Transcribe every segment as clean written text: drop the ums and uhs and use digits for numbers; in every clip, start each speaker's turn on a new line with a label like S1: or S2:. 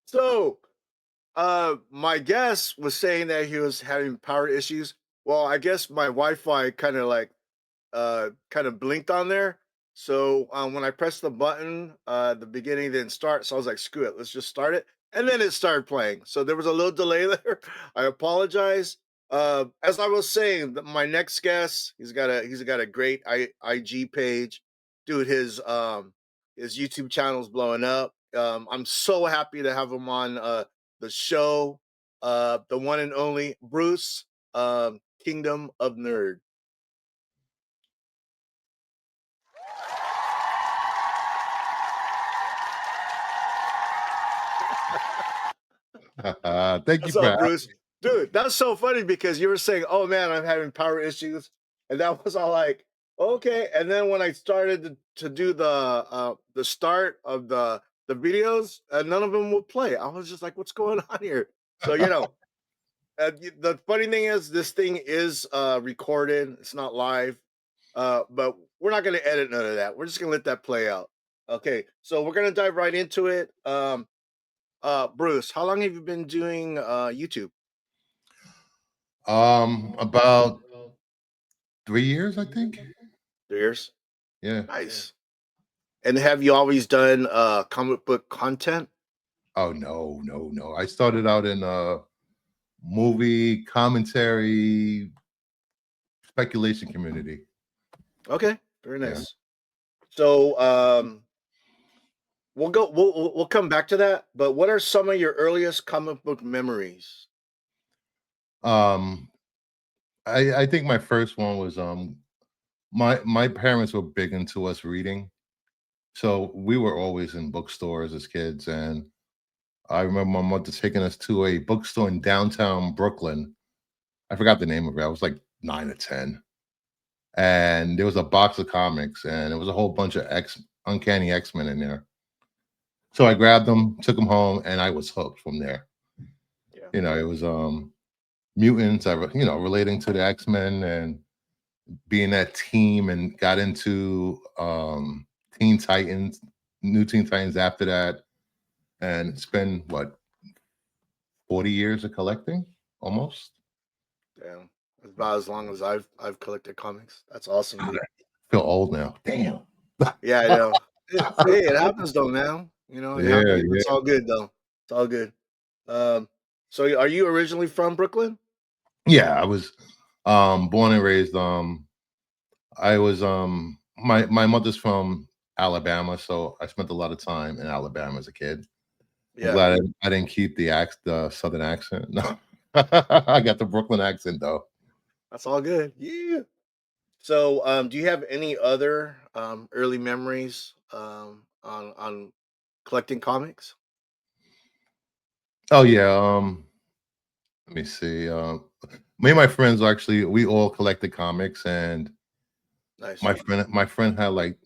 S1: So, my guest was saying that he was having power issues. Well, I guess my Wi-Fi kind of blinked on there. So when I pressed the button, the beginning didn't start. So I was like, screw it, let's just start it. And then it started playing. So there was a little delay there. I apologize. As I was saying, my next guest, he's got a great IG page. Dude, his YouTube channel's blowing up. I'm so happy to have him on the show. The one and only Bruce, Kingdom of Nerd.
S2: Thank you
S1: What's
S2: for
S1: up,
S2: having
S1: Bruce? Dude, that's so funny because you were saying, "Oh man, I'm having power issues," and that was all like, "Okay." And then when I started to do the start of the videos, none of them would play. I was just like, "What's going on here?" So the funny thing is, this thing is recorded. It's not live, but we're not going to edit none of that. We're just going to let that play out. Okay, so we're going to dive right into it. Bruce, how long have you been doing YouTube?
S2: about 3 years, I think.
S1: 3 years.
S2: Yeah.
S1: Nice. And have you always done comic book content?
S2: Oh no, no, no. I started out in movie commentary speculation community.
S1: Okay, very
S2: Yeah.
S1: nice. So we'll come back to that. But what are some of your earliest comic book memories?
S2: Um, I think my first one was my parents were big into us reading, so we were always in bookstores as kids, and I remember my mother taking us to a bookstore in downtown Brooklyn. I forgot the name of it. I was like 9 or 10, and there was a box of comics, and it was a whole bunch of Uncanny X-Men in there. So I grabbed them, took them home, and I was hooked from there.
S1: Yeah.
S2: It was mutants. Relating to the X-Men and being that team, and got into Teen Titans, New Teen Titans after that, and it's been what 40 years of collecting almost.
S1: Damn. It's about as long as I've collected comics. That's awesome,
S2: God,
S1: dude.
S2: I feel old now. Damn.
S1: Yeah, I know. Hey, it happens though, man. It
S2: Yeah,
S1: happens. It's
S2: yeah.
S1: all good though. It's all good. So are you originally from Brooklyn?
S2: Yeah, I was born and raised. I was my mother's from Alabama, so I spent a lot of time in Alabama as a kid. I'm
S1: Yeah,
S2: glad I didn't keep the Southern accent. No. I got the Brooklyn accent, though.
S1: that's all good. Yeah. So, do you have any other early memories on collecting comics?
S2: Oh, yeah, let me see, me and my friends actually we all collected comics, and
S1: Nice.
S2: my friend had, like,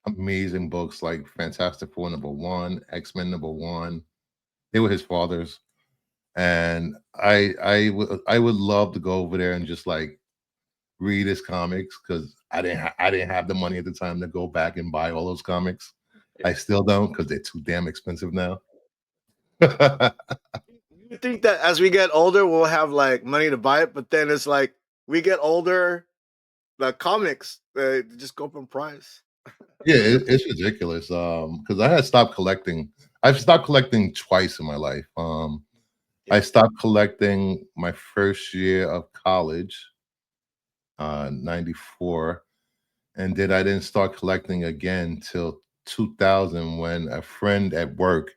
S2: amazing books like Fantastic Four #1, X-Men #1. They were his fathers, and I would love to go over there and just, like, read his comics because I didn't have the money at the time to go back and buy all those comics.
S1: Yeah.
S2: I still don't because 'cause they're too damn expensive now.
S1: You think that as we get older, we'll have like money to buy it, but then it's like we get older, the comics just go up in price.
S2: Yeah, it's ridiculous, because I had stopped collecting. I've stopped collecting twice in my life. I
S1: Yeah.
S2: stopped collecting my first year of college, 94, and then I didn't start collecting again till 2000 when a friend at work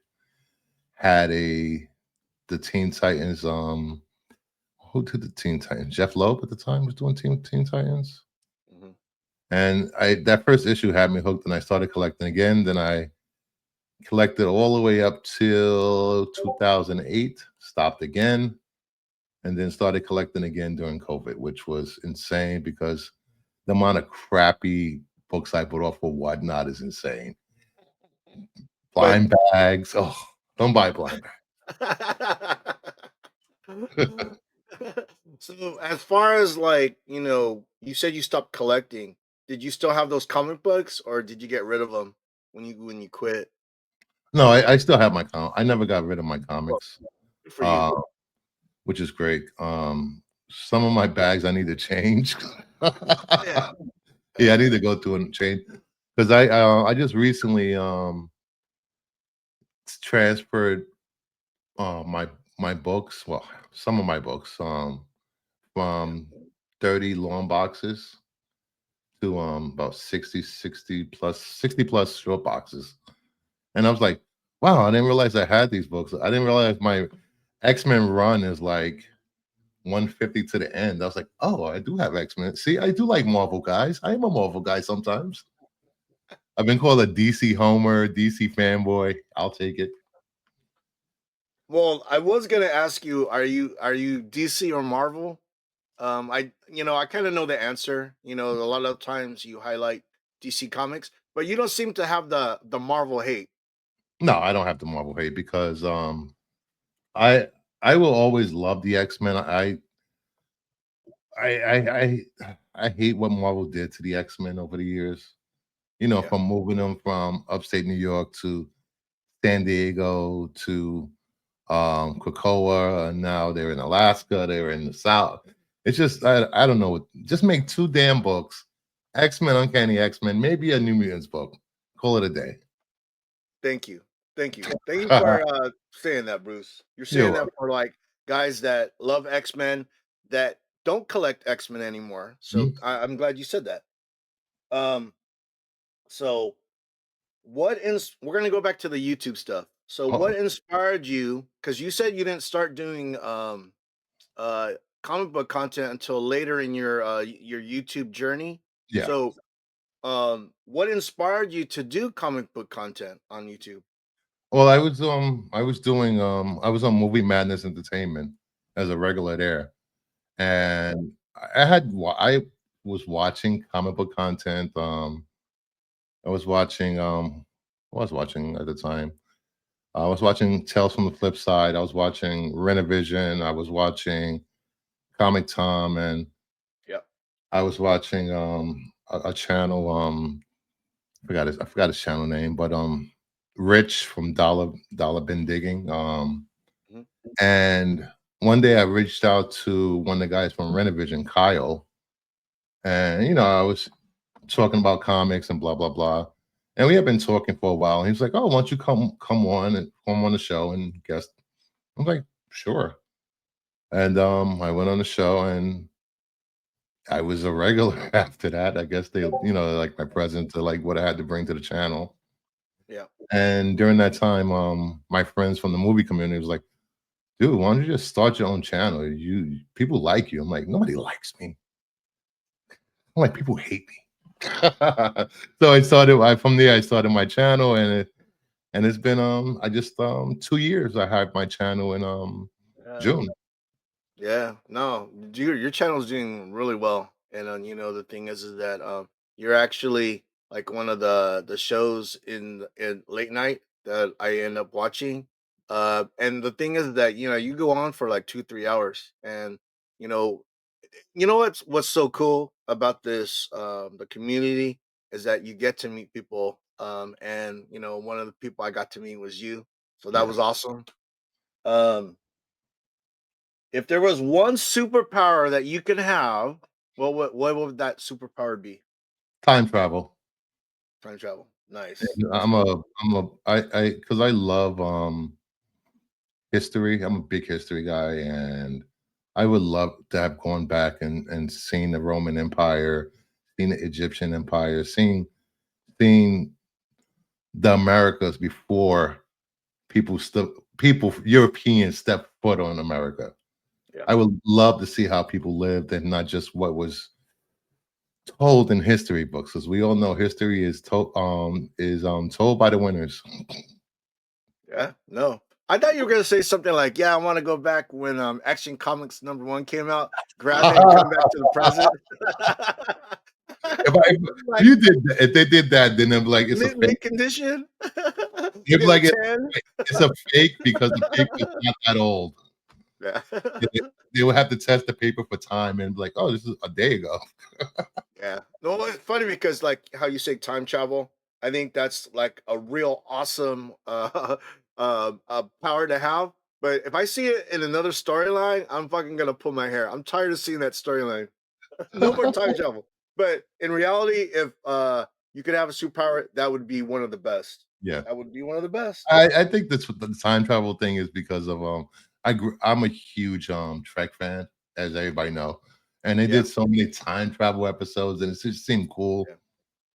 S2: had the Teen Titans, who did the Teen Titans? Jeff Loeb at the time was doing Teen Titans,
S1: Mhm.
S2: and I that first issue had me hooked, and I started collecting again. Then I collected all the way up till 2008, stopped again, and then started collecting again during COVID, which was insane because the amount of crappy books I bought off of Whatnot is insane.
S1: But
S2: Blind bags. Oh, don't buy blind bags.
S1: so as far as like, you said you stopped collecting. Did you still have those comic books or did you get rid of them when you quit?
S2: No, I still have my I never got rid of my
S1: Well,
S2: comics,
S1: good for you.
S2: uh, which is great. Some of my bags I need to change.
S1: Oh yeah.
S2: Yeah, I need to go through and change because I just recently transferred my books, well, some of my books,
S1: Yeah.
S2: from 30 long boxes to about 60 plus short boxes. And I was like, wow, I didn't realize I had these books. I didn't realize my X-Men run is like 150 to the end. I was like, oh, I do have X-Men. See, I do like Marvel guys. I am a Marvel guy sometimes. I've been called a DC homer, DC fanboy. I'll take it.
S1: Well, I was gonna ask you, are you DC or Marvel? I kind of know the answer. A lot of times you highlight DC comics, but you don't seem to have the Marvel hate.
S2: No, I don't have the Marvel hate because I I will always love the X-Men. I I I hate what Marvel did to the X-Men over the years.
S1: Yeah.
S2: From moving them from upstate New York to San Diego to Krakoa, and now they're in Alaska, they're in the South. It's just I don't know. Just make two damn books. X-Men, Uncanny X-Men, maybe a New Mutants book. Call it a day.
S1: Thank you. Thank you. Thank you for saying that, Bruce. You're
S2: You're
S1: saying that
S2: welcome.
S1: for like guys that love X-Men that don't collect X-Men anymore. So
S2: Mhm.
S1: I'm glad you said that. Um, so we're gonna go back to the YouTube stuff. So
S2: Uh-oh.
S1: what inspired you? Because you said you didn't start doing uh comic book content until later in your YouTube journey.
S2: Yeah.
S1: So what inspired you to do comic book content on YouTube?
S2: Well, I was on Movie Madness Entertainment as a regular there, and I was watching comic book content. I was watching what was I watching at the time. I was watching Tales from the Flip Side. I was watching Renovision. I was watching Comic Tom, and
S1: Yeah.
S2: I was watching a channel. I forgot his channel name, but Rich from Dollar Bin Digging.
S1: Mhm.
S2: And one day I reached out to one of the guys from Renovision, Kyle, and I was talking about comics and blah blah blah. And we had been talking for a while. And he was like, "Oh, why don't you come on and come on the show and guest?" I'm like, "Sure." And I went on the show, and I was a regular after that. I guess they, like my present to like what I had to bring to the channel.
S1: Yeah.
S2: And during that time, my friends from the movie community was like, "Dude, why don't you just start your own channel? You people like you." I'm like, "Nobody likes me. I'm like, people hate me." So I started. From there, I started my channel, and it's been I just 2 years. I had my channel in
S1: Yeah.
S2: June.
S1: Yeah, no, your channel's doing really well, and the thing is that you're actually like one of the shows in late night that I end up watching. And the thing is that you go on for like 2 3 hours, and you know what's so cool about this the community is that you get to meet people, and one of the people I got to meet was you, so that
S2: Yeah,
S1: was awesome. Um, if there was one superpower that you could have, what would that superpower be?
S2: time travel.
S1: Time travel. Nice.
S2: And
S1: That's cool.
S2: because I love history. I'm a big history guy, and I would love to have gone back and seen the Roman Empire, seen the Egyptian Empire, seen the Americas before people Europeans stepped foot on America.
S1: Yeah.
S2: I would love to see how people lived and not just what was told in history books, as we all know history told by the winners.
S1: Yeah. No. I thought you were gonna say something like, "Yeah, I want to go back when Action Comics #1 came out, grab it, and come back to the present."
S2: If
S1: Like
S2: you did that, if they did that, then they'd be like, it's a fake.
S1: mint condition,
S2: They'd be like,
S1: mint 10.
S2: it's a fake because the paper's not that old.
S1: Yeah.
S2: They would have to test the paper for time and be like, oh, this is a day ago.
S1: Yeah. No, it's funny because like how you say time travel, I think that's like a real awesome power to have. But if I see it in another storyline, I'm fucking gonna pull my hair. I'm tired of seeing that storyline. No more time travel. But in reality, if you could have a superpower, that would be one of the best.
S2: Yeah.
S1: That would be one of the best.
S2: I think that's what the time travel thing is because of I'm a huge Trek fan, as everybody know. And they
S1: Yeah.
S2: did so many time travel episodes and it just seemed cool,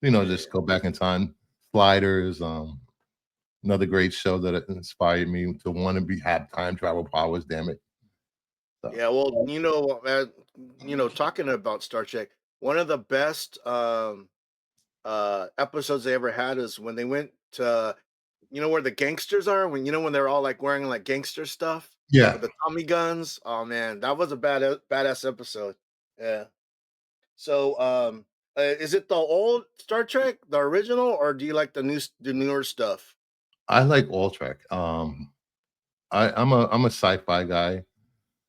S1: Yeah. Yeah.
S2: just go back in time. Sliders, another great show that inspired me to want to be have time travel powers, damn it. So
S1: Yeah, well, talking about Star Trek, one of the best episodes they ever had is when they went to where the gangsters are, when they're all like wearing like gangster stuff
S2: yeah.
S1: with the Tommy guns. Oh man, that was a badass episode. Yeah. So is it the old Star Trek, the original, or do you like the newer stuff?
S2: I like all Trek. I'm a sci-fi guy.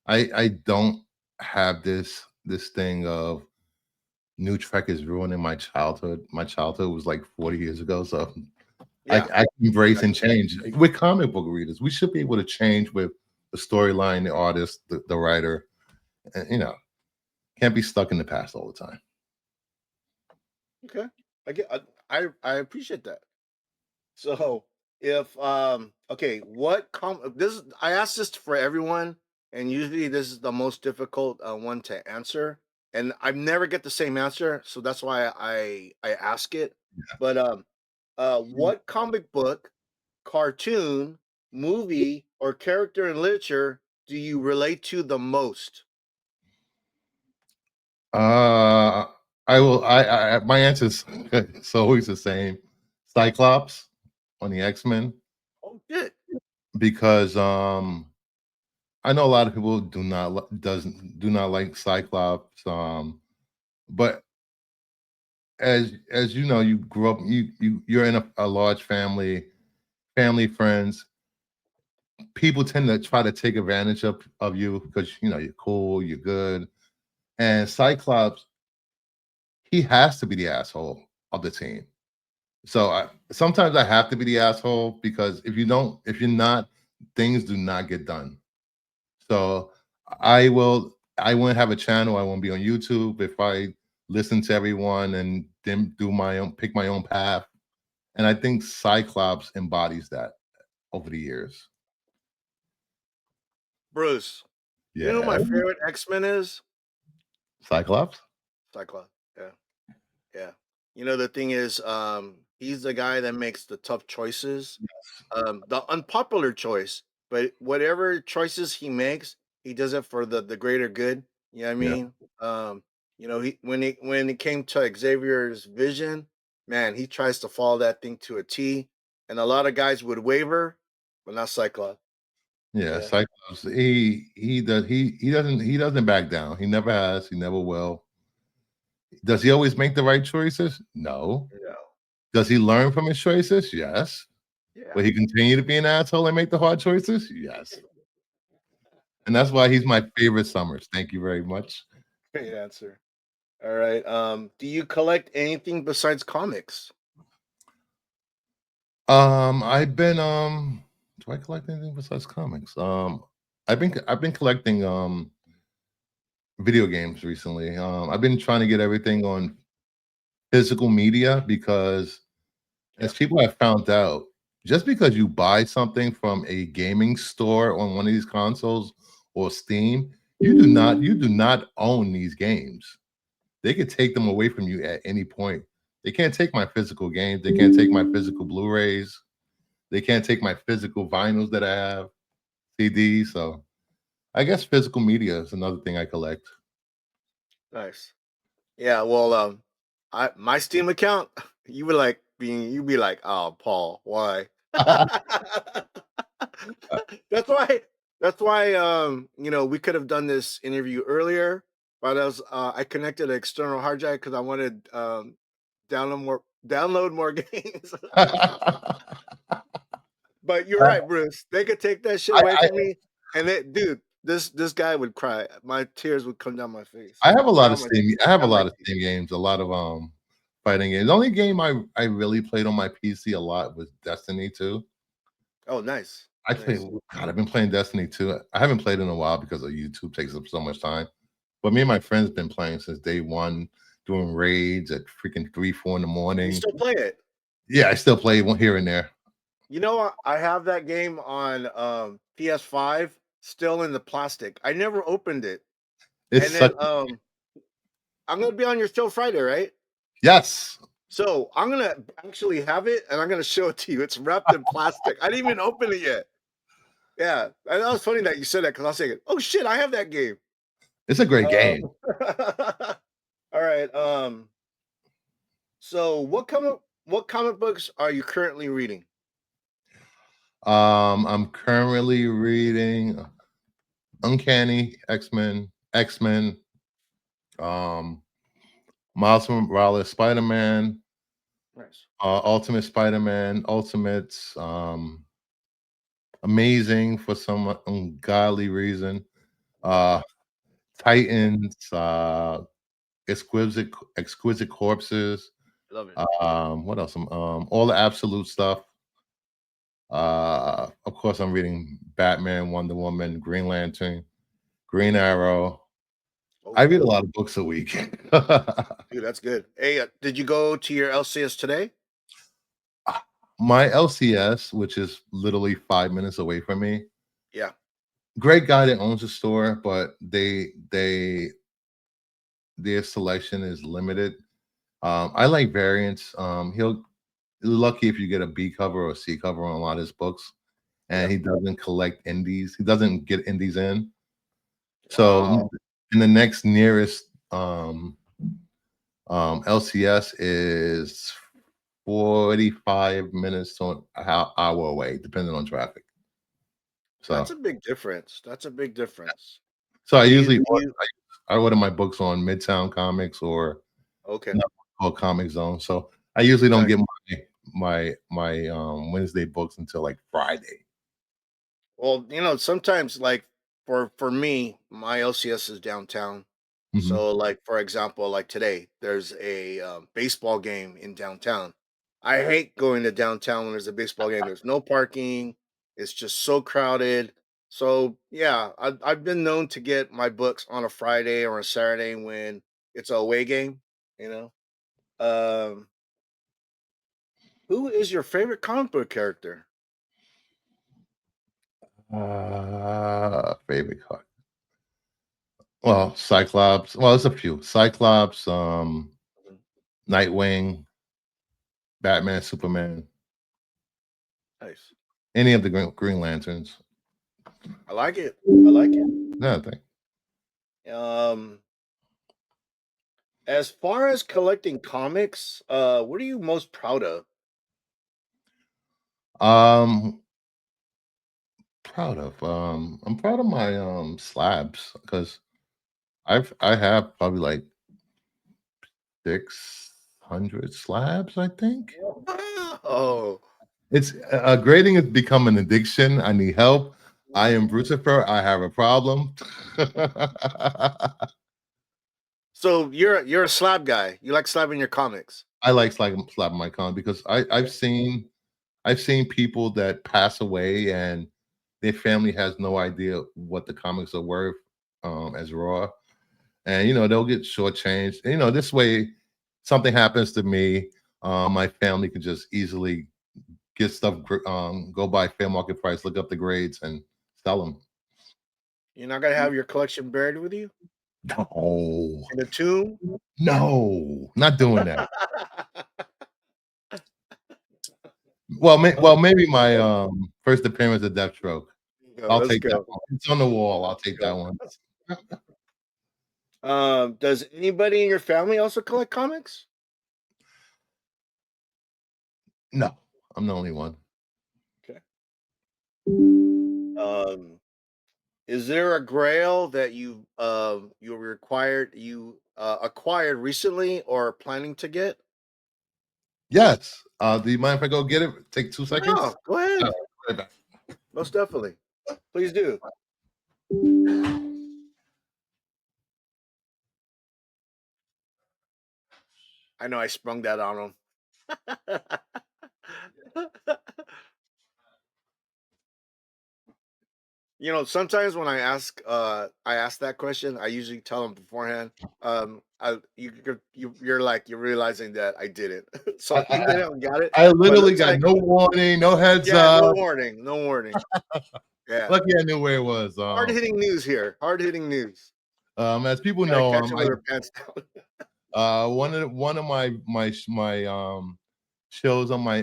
S2: I don't have this thing of new Trek is ruining my childhood. My childhood was like 40 years ago, so
S1: Yeah.
S2: I embrace and
S1: Exactly.
S2: change. We're comic book readers. We should be able to change with the storyline, the artist, the writer, and can't be stuck in the past all the time.
S1: Okay. I get I appreciate that. So if okay, this is I ask this for everyone, and usually this is the most difficult one to answer, and I never get the same answer, so that's why I ask it. But what comic book, cartoon, movie, or character in literature do you relate to the most?
S2: Uh, I will. My answer is it's always the same. Cyclops on the X-Men
S1: Oh shit.
S2: because I know a lot of people do not like Cyclops. But as you know, you grew up. You're in a large family, friends. People tend to try to take advantage of you because you're cool, you're good. And Cyclops, he has to be the asshole of the team. So sometimes I have to be the asshole because if you're not, things do not get done. So I won't have a channel. I won't be on YouTube if I listen to everyone and then pick my own path. And I think Cyclops embodies that over the years.
S1: Bruce, you know who
S2: Yeah.
S1: my favorite X-Men is?
S2: Cyclops?
S1: Cyclops. Yeah, yeah. You know, the thing is, he's the guy that makes the tough choices, the unpopular choice, but whatever choices he makes, he does it for the greater good. You know what I
S2: Yeah.
S1: mean? When it came to Xavier's vision, man, he tries to follow that thing to a T, and a lot of guys would waver, but not Cyclops.
S2: Yeah,
S1: Yeah,
S2: Cyclops, he doesn't back down. He never has, he never will. Does he always make the right choices? No.
S1: yeah,
S2: Does he learn from his choices? Yes.
S1: yeah.
S2: Will he continue to be an asshole and make the hard choices? Yes. And that's why he's my favorite Summers. Thank you very much.
S1: Great answer. All right. Do you collect anything besides comics?
S2: I've been do I collect anything besides comics? I've been collecting video games recently. I've been trying to get everything on physical media because
S1: Yeah.
S2: as people have found out, just because you buy something from a gaming store on one of these consoles or Steam, you do not own these games. They could take them away from you at any point. They can't take my physical games. They can't take my physical Blu-rays. They can't take my physical vinyls that I have, CDs. So I guess physical media is another thing I collect.
S1: Nice. Yeah, well, I my Steam account, you'd be like, "Oh, Paul, why?" That's why we could have done this interview earlier, but I connected an external hard drive because I wanted download more games. But you're
S2: I,
S1: right, Bruce. They could take that shit away
S2: I
S1: from me, and dude, this guy would cry. My tears would come down my face.
S2: I have a lot of
S1: Down my
S2: Steam. I have a
S1: down my
S2: lot of
S1: cheeks.
S2: Steam games, a lot of fighting games. The only game I really played on my PC a lot was Destiny 2.
S1: Oh, nice,
S2: I play
S1: nice.
S2: God, I've been playing Destiny 2. I haven't played in a while because of YouTube takes up so much time. But me and my friends been playing since day one, doing raids at freaking 3, 4 in the
S1: You
S2: morning.
S1: still play it?
S2: Yeah, I still play one here and there.
S1: You know what? I have that game on PS5 still in the plastic. I never opened it.
S2: It's
S1: And then
S2: such
S1: I'm gonna be on your show Friday, right?
S2: yes.
S1: So I'm gonna actually have it and I'm gonna show it to you. It's wrapped in plastic. I didn't even open it yet. Yeah. And that was funny that you said that because I was thinking, oh shit, I have that game.
S2: It's a great game.
S1: Um, all right. So what comic books are you currently reading?
S2: I'm currently reading Uncanny X-Men, X-Men, um, Miles Morales, Spider-Man,
S1: Nice.
S2: Ultimate Spider-Man, Ultimates, Amazing for some ungodly reason, uh, Titans, Exquisite Corpses,
S1: Love it.
S2: what else? All the Absolute stuff. Of course, I'm reading Batman, Wonder Woman, Green Lantern, Green Arrow.
S1: Oh
S2: I read
S1: yeah.
S2: a lot of books a week.
S1: Dude, that's good. Hey, did you go to your LCS today?
S2: My LCS, which is literally 5 minutes away from me,
S1: Yeah.
S2: great guy that owns a store, but their selection is limited. I like variants. He'll lucky if you get a B cover or a C cover on a lot of his books, and
S1: Yeah.
S2: he doesn't collect indies. He doesn't get indies in. So
S1: Wow.
S2: in the next nearest LCS is 45 minutes to an hour away, depending on traffic.
S1: That's
S2: So
S1: a big difference. That's a big difference.
S2: so
S1: Do you
S2: I order my books on Midtown Comics or
S1: okay.
S2: another called Comic Zone. So I usually don't
S1: Nice.
S2: get my Wednesday books until like Friday.
S1: Well, sometimes like for me, my LCS is downtown.
S2: Mhm.
S1: So like for example, like today, there's a baseball game in downtown. I hate going to downtown when there's a baseball game. There's no parking. It's just so crowded. So yeah, I've been known to get my books on a Friday or a Saturday when it's a away game. You know, um, who is your favorite comic book character?
S2: Favorite card. Well, Cyclops. Well, there's a few. Cyclops,
S1: Mhm.
S2: Nightwing, Batman, Superman,
S1: Nice.
S2: any of the Green Lanterns.
S1: I like it. I like it.
S2: No, thing.
S1: Um, as far as collecting comics, what are you most proud of?
S2: Um, I'm proud of my slabs because I have probably like 600 slabs, I think.
S1: Oh,
S2: It's grading has become an addiction. I need help. I am
S1: mhm.
S2: Brucifer. I have a problem.
S1: So you're a slab guy. You like slabbing your comics.
S2: I like slapping my con because
S1: Okay.
S2: I've seen people that pass away and their family has no idea what the comics are worth as raw, and they'll get shortchanged. And, this way, something happens to me, my family can just easily get stuff, go by fair market price, look up the grades, and sell them.
S1: You're not gonna have your collection buried with you
S2: No,
S1: in a tomb.
S2: no, not doing that. Well, maybe my first appearance at Deathstroke.
S1: Go,
S2: I'll
S1: let's
S2: take that
S1: go.
S2: one. It's on the wall. I'll
S1: Let's
S2: take that
S1: go.
S2: one.
S1: Does anybody in your family also collect comics?
S2: No, I'm the only one.
S1: Okay. Um, is there a grail that you acquired recently or planning to get?
S2: Yes. Do you mind if I go get it? Take 2 seconds?
S1: No, go
S2: Alright,
S1: ahead.
S2: right back.
S1: Most definitely. Please do. I know I sprung that on him. Sometimes when I ask that question, I usually tell them beforehand. You're like you're realizing that I didn't. So
S2: I
S1: you
S2: I
S1: went out and got it,
S2: I
S1: but it
S2: literally
S1: looks
S2: got
S1: like
S2: no warning, no heads
S1: yeah, no
S2: up.
S1: warning, no warning. Yeah.
S2: Lucky I knew where it was.
S1: Hard hitting news here. Hard hitting news.
S2: As people
S1: Gotta
S2: know,
S1: catch him
S2: I
S1: with our pants down.
S2: one of my shows on my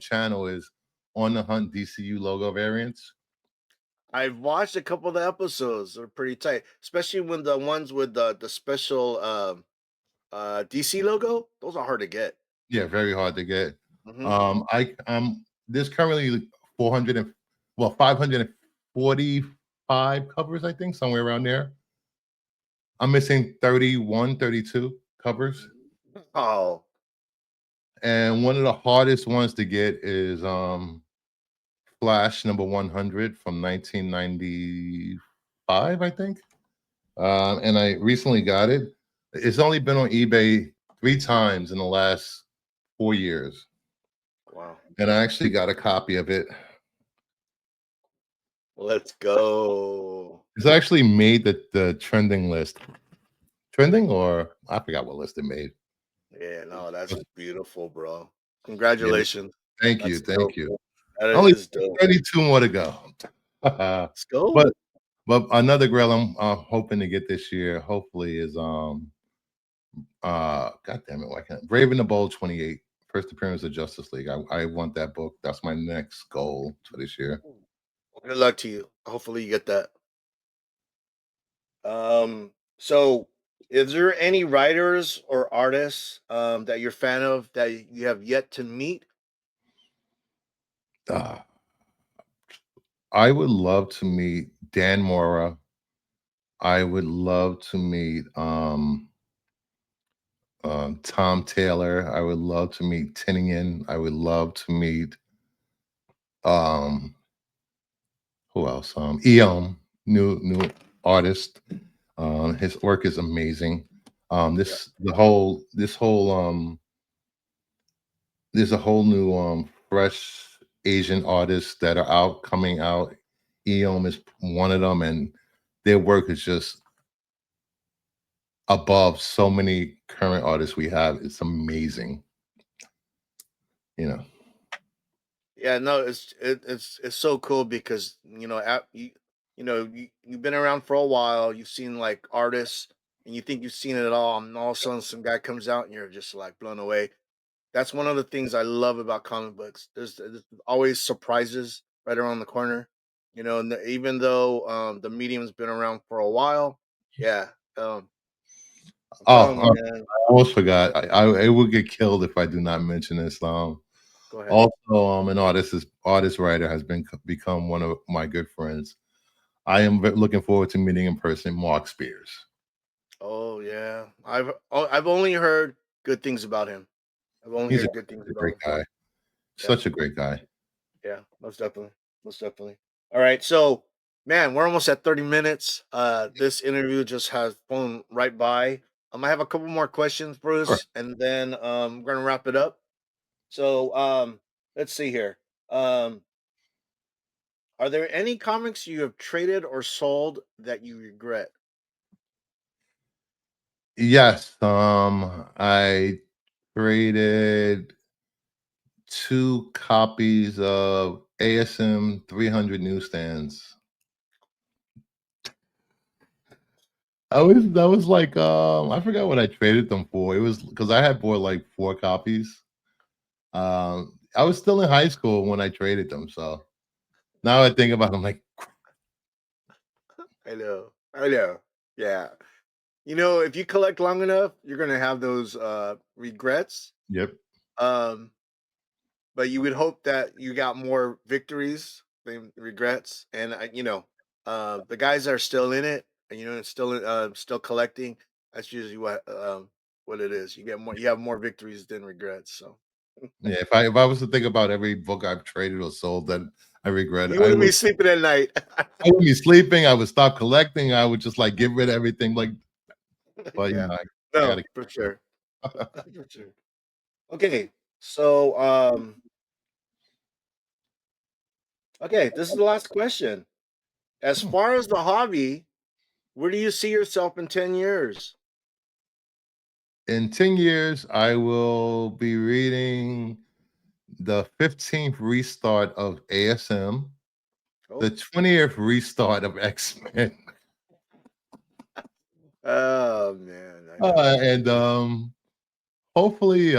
S2: channel is On the Hunt DCU logo variants.
S1: I've watched a couple of the episodes. They're pretty tight, especially when the ones with the special DC logo. Those are hard to get.
S2: Yeah, very hard to get.
S1: Hmm.
S2: There's currently 400 and well 545 covers, I think, somewhere around there. I'm missing 31, 32 covers.
S1: Oh,
S2: And one of the hardest ones to get is Flash number 100 from 1995, I think. And I recently got it. It's only been on eBay 3 times in the last 4 years.
S1: wow.
S2: And I actually got a copy of it.
S1: Let's go.
S2: It's actually made the trending list. Trending, or I forgot what list it made.
S1: Yeah, no, that's
S2: But,
S1: beautiful, bro.
S2: yeah,
S1: Congratulations.
S2: thank you,
S1: That's
S2: thank
S1: dope.
S2: you.
S1: That
S2: Only
S1: is dope.
S2: 32 more to go.
S1: Let's go.
S2: but but another grill I'm hoping to get this year, hopefully, is God damn it, why can't Brave and the Bold 28, first appearance of Justice League. I want that book. That's my next goal for this year.
S1: Good luck to you. Hopefully you get that. So is there any writers or artists that you're a fan of that you have yet to meet?
S2: Uh, I would love to meet Dan Mora. I would love to meet Tom Taylor. I would love to meet Tinian. I would love to meet um, who else? New artist. His work is amazing.
S1: Yeah.
S2: There's a whole new fresh Asian artists that are out coming out. Eom is one of them, and their work is just above so many current artists we have. It's amazing. You know.
S1: Yeah, no, it's so cool because you've been around for a while, you've seen like artists, and you think you've seen it all, and all of a sudden some guy comes out and you're just like blown away. That's one of the things I love about comic books. There's always surprises right around the corner, and even though the medium's been around for a while, yeah, um, I'm
S2: Oh,
S1: telling you, man.
S2: I almost forgot. I will get killed if I do not mention this.
S1: Go ahead.
S2: Also, an artist writer has become one of my good friends. I am looking forward to meeting in person Mark Spears.
S1: Oh yeah, I've only heard good things about him. I've only
S2: He's
S1: heard good things
S2: a
S1: about
S2: great
S1: him.
S2: guy,
S1: Yeah,
S2: such a great guy.
S1: yeah, most definitely, most definitely. All right, so man, we're almost at 30 minutes. This interview just has flown right by. I have a couple more questions,
S2: Sure.
S1: Bruce, and then we're gonna wrap it up. So let's see here. Um, are there any comics you have traded or sold that you regret?
S2: Yes, I traded 2 copies of ASM 300 newsstands. That was like, I forgot what I traded them for. It was because I had bought like 4 copies. I was still in high school when I traded them, so now I think about it, I'm like,
S1: I know, I know. Yeah, if you collect long enough, you're gonna have those regrets.
S2: "Yep,
S1: Um, but you would hope that you got more victories than regrets. And the guys that are still in it, and still collecting. That's usually what it is. You have more victories than regrets. So
S2: yeah." If I was to think about every book I've traded or sold that I regret,
S1: you wouldn't be sleeping at night.
S2: I would be sleeping, I would stop collecting, I would just, like, get rid of everything, like but,
S1: Yeah,
S2: I
S1: no,
S2: gotta
S1: for sure, for sure. Okay, so okay, this is the last question. As
S2: Hmm.
S1: far as the hobby, where do you see yourself in 10 years?
S2: In 10 years, I will be reading the 15th restart of ASM, the
S1: Oh,
S2: 20th restart of X-Men,
S1: oh man, I know.
S2: and, hopefully,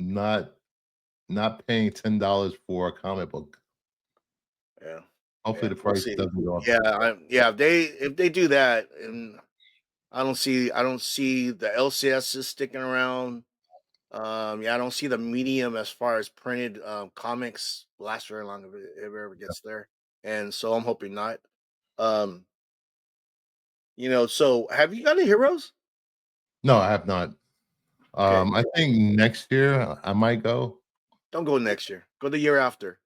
S2: not paying $10 for a comic book.
S1: Yeah,
S2: Hopefully,
S1: yeah,
S2: the
S1: we'll
S2: price
S1: see.
S2: doesn't go up.
S1: Yeah, yeah. If they do that, and I don't see the LCSs sticking around. Yeah, I don't see the medium as far as printed comics last very long if it ever gets there, and so I'm hoping not. Um, so have you got any heroes?
S2: No, I have not.
S1: Okay,
S2: I think next year I might go.
S1: don't go next year. Go the year after,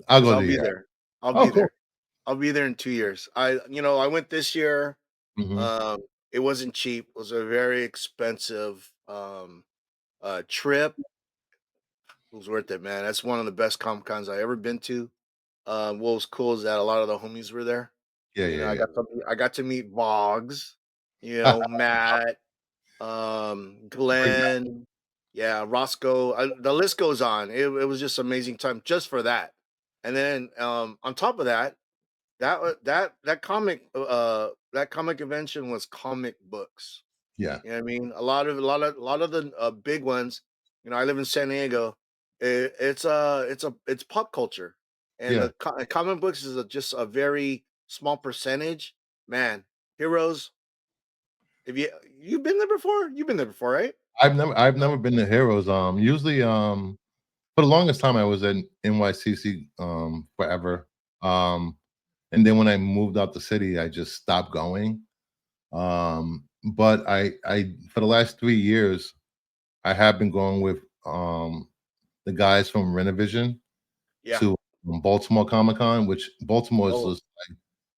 S2: I'll
S1: because
S2: go
S1: I'll
S2: the
S1: be
S2: year.
S1: there. I'll
S2: Oh,
S1: be
S2: cool.
S1: there. I'll be there in 2 years. I went this year.
S2: Mhm.
S1: Um, it wasn't cheap. It was a very expensive trip. It was worth it, man. That's one of the best Comic Cons I ever been to. What was cool is that a lot of the homies were there.
S2: Yeah,
S1: I
S2: yeah,
S1: got to meet Boggs,
S2: yeah.
S1: Matt,
S2: Great guy.
S1: Glenn, yeah, Roscoe. The list goes on. It was just amazing time just for that. And then on top of that, that comic convention was comic books.
S2: Yeah,
S1: You know what I mean? A lot of the big ones. I live in San Diego. It's pop culture, and
S2: yeah.
S1: the comic books is just a very small percentage. Man, heroes. If you've been there before, right?
S2: I've never been to Heroes. Usually, for the longest time, I was in NYCC, forever. Um, and then when I moved out the city, I just stopped going. But for the last 3 years, I have been going with, the guys from Renovision
S1: Yeah.
S2: to Baltimore Comic Con, which Baltimore is
S1: Oh
S2: just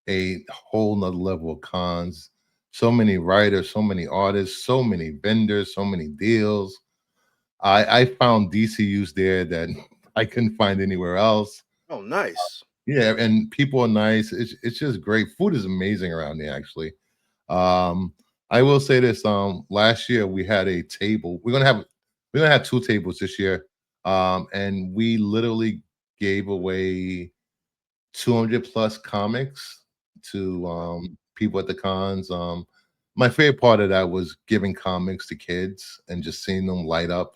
S2: a whole nother level of cons. So many writers, so many artists, so many vendors, so many deals. I found DCUs there that I couldn't find anywhere else.
S1: oh, nice.
S2: Yeah, and people are nice. It's just great. Food is amazing around there, actually. Um, I will say this. Last year we had a table. We're gonna have 2 tables this year. And we literally gave away 200 plus comics to people at the cons. My favorite part of that was giving comics to kids and just seeing them light up.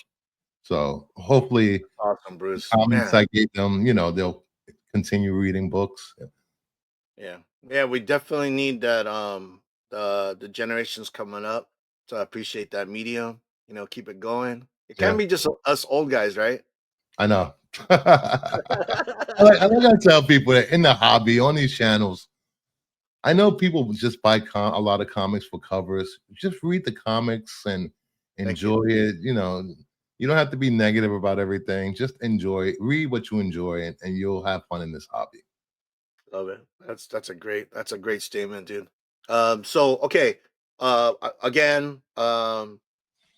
S2: So hopefully,
S1: Awesome,
S2: the
S1: Bruce.
S2: comics
S1: Man,
S2: I gave them, they'll continue reading books.
S1: yeah, yeah, we definitely need that. The generations coming up to appreciate that medium. You know, keep it going. It can't
S2: Yeah,
S1: be just us old guys, right?
S2: I know. I like to tell people that in the hobby on these channels, I know people just buy a lot of comics for covers. Just read the comics and
S1: Thank you.
S2: enjoy it. You don't have to be negative about everything. Just enjoy. Read what you enjoy, and you'll have fun in this hobby.
S1: Love it. That's a great statement, dude. So okay. Again,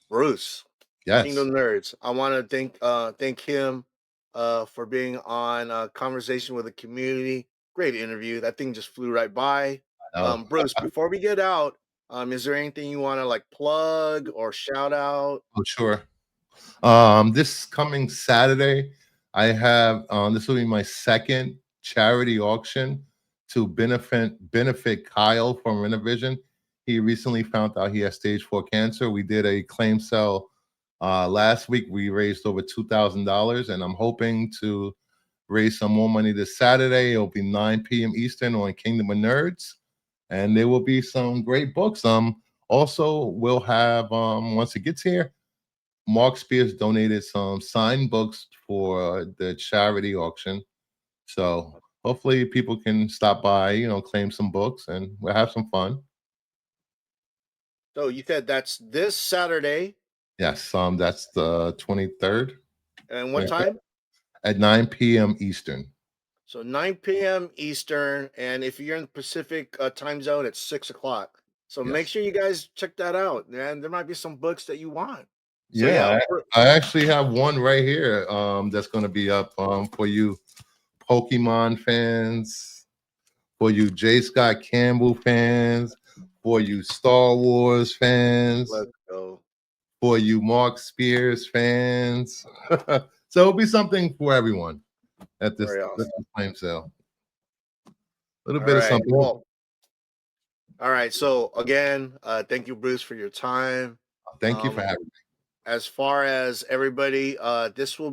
S1: Bruce,
S2: Yes.
S1: Kingdom Nerds. I want to thank him for being on Conversation with the Community. Great interview. That thing just flew right by.
S2: Oh,
S1: Bruce, before we get out, is there anything you want to like plug or shout out?
S2: oh, sure. This coming Saturday, I have this will be my second charity auction to benefit Kyle from Renovision. He recently found out he has stage 4 cancer. We did a claim sale last week. We raised over $2,000, and I'm hoping to raise some more money this Saturday. It'll be 9 p.m. Eastern on Kingdom of Nerds, and there will be some great books. Also, we'll have once it gets here, Mark Spears donated some signed books for the charity auction. So hopefully people can stop by, claim some books and we'll have some fun.
S1: So you said that's this Saturday,
S2: Yes, that's the 23rd,
S1: and what
S2: 23rd
S1: time?
S2: at 9 p.m. Eastern.
S1: So 9 p.m. Eastern, and if you're in the Pacific time zone, it's 6 o'clock. So make
S2: Yes.
S1: sure you guys check that out, and there might be some books that you want. So yeah,
S2: Yeah, I actually have one right here that's going to be up for you Pokemon fans, for you J. Scott Campbell fans, for you Star Wars fans,
S1: let's go.
S2: for you Mark Spears fans. So it'll be something for everyone at this
S1: Very
S2: this
S1: awesome.
S2: flame sale. A little
S1: All
S2: bit of
S1: right.
S2: something.
S1: Well, all right. So again, thank you, Bruce, for your time.
S2: Thank you for
S1: Um,
S2: having me.
S1: as far as everybody, this will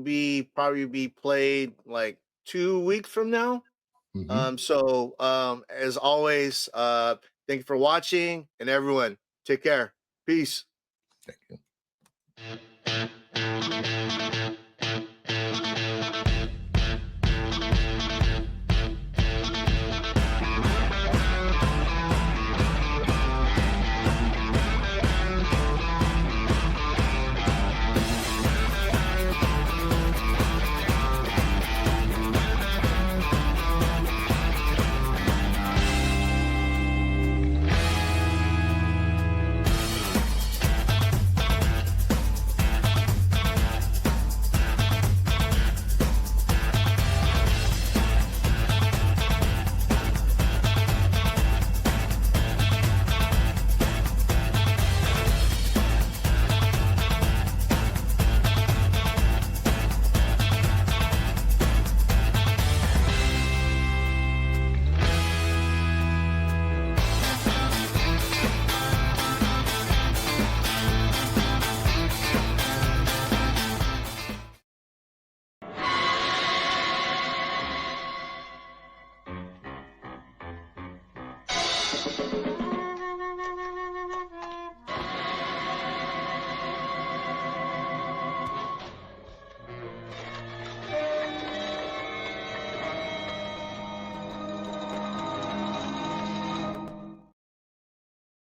S1: probably be played like 2 weeks from now.
S2: Mhm.
S1: As always, thank you for watching, and everyone, take care. Peace.
S2: Thank you.